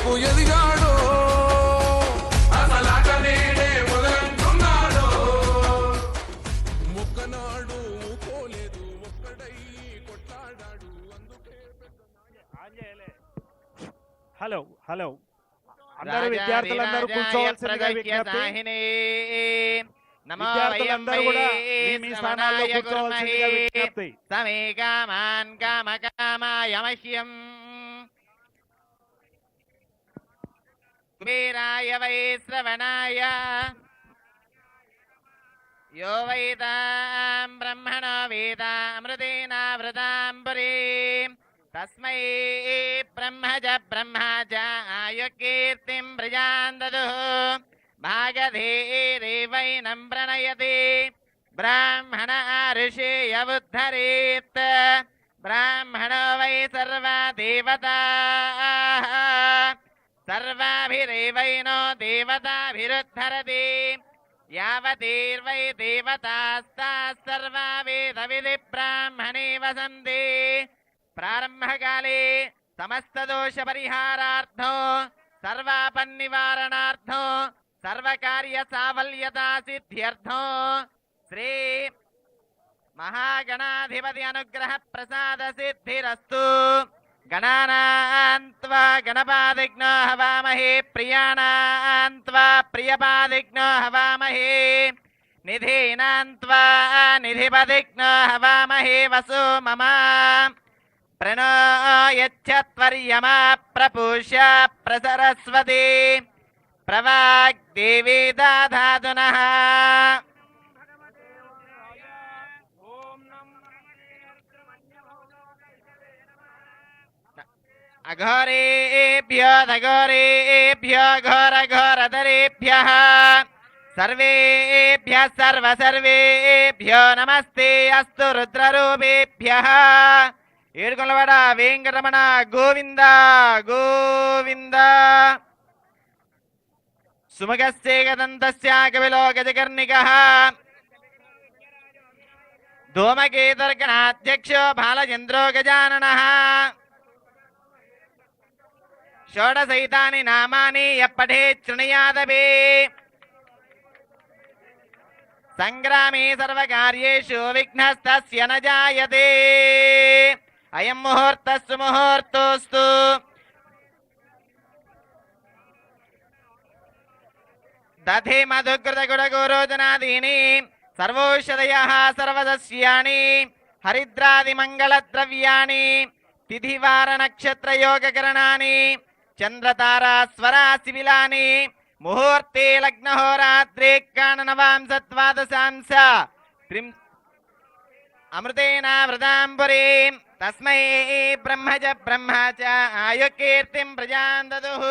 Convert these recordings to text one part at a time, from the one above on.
ఎందుకు ఎదిగాడో అసలాట నేడే మొదలంటున్నాడో మొక్కనాడు పోలేదు ఒక్కడై కొట్లాడాడు అందుకే హలో హలో అందరూ విద్యార్థులందరూ కూర్చోవాల్సిందిగా విజ్ఞప్తి. విద్యార్థులందరూ కూడా మీ స్థానాల్లో కూర్చోవాల్సిందిగా విజ్ఞప్తి. సమే కామాన్ కామ కామాయ మహ్యం కుబేరాయ వై శ్రవణాయ యో వైతాం బ్రహ్మణో వేదామృతేనావృతాంబురీ తస్మై బ్రహ్మజ బ్రహ్మజ ఆయుకీర్తిం ప్రజాన్ దదుః భాగధీరేవైనం ప్రణయతి బ్రాహ్మణ ఋషేయవుద్ధరేత్ బ్రాహ్మణో వై సర్వా దేవతాః సర్వాభిరేవైనో దేవతాభిరుద్ధరతి యావతీర్వై దేవతాస్తాః సర్వా వేదవిధి బ్రాహ్మణే వసంతి ప్రారంభకాలే సమస్త దోష పరిహారార్థం సర్వాపన్నివారణార్థం సర్వకార్య సాఫల్యతా సిద్ధ్యర్థం శ్రీ మహాగణాధిపతి అనుగ్రహ ప్రసాద సిద్ధిరస్తు. గణానాన్త్వా గణపాదిజ్ఞో హవామహే ప్రియాణాన్త్వా ప్రియపాదిజ్ఞో హవామహే నిధీనాన్త్వా నిధిపదిజ్ఞో హవామహే వసు మమ ప్రణో యచ్చత్వర్యమా ప్రపూష్య ప్రసరస్వతి ప్రవాగ్దేవీ దాధాతునః. అఘోరేభ్యో దఘోరేభ్యో ఘోర ఘోరధరేభ్యః సర్వేభ్యః సర్వసర్వేభ్యో నమస్తే అస్తు రుద్రరూపేభ్యః. ఏడుకొండలవాడ వెంకటరమణ గోవింద గోవింద. సుముఖస్యేకదంతస్య కవిలో గజకర్ణికః ధూమకేతుర్గణాధ్యక్షో బాలచంద్రో గజాననః. షోడశైతాని నామాని యప్పఠేత్ శృణుయాదపి సంగ్రామే సర్వకార్యేషు విఘ్నస్తస్య న జాయతే. అయం ముహూర్తస్సు ముహూర్తోస్తు. దధి మధుకృత గుడగోరోజనాదీని సర్వౌషధయః సర్వసస్యాని హరిద్రాది మంగళ ద్రవ్యాని తిథివార నక్షత్ర యోగకరణాని చంద్రతారా స్వరాశిబిలాని ముహూర్తే లగ్నహోరాత్రే కాణనవాంసద్వాదశాంశ అమృతేనావృతాంబురీ తస్మై బ్రహ్మజ బ్రహ్మచ ఆయుకీర్తిం ప్రజాన్ దదుః.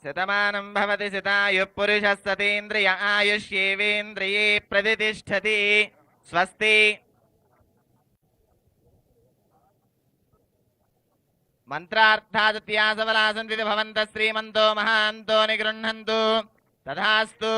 శతమానం భవతి శతాయుః పురుషः సతేంద్రియ ఆయుష్యేవేంద్రియే ప్రతిష్టతి. స్వస్తి. మంత్రార్థాదత్యాసవలాసంతి భవంతః శ్రీమంతో మహాంతో నిగృహ్ణంతు. తథాస్తు.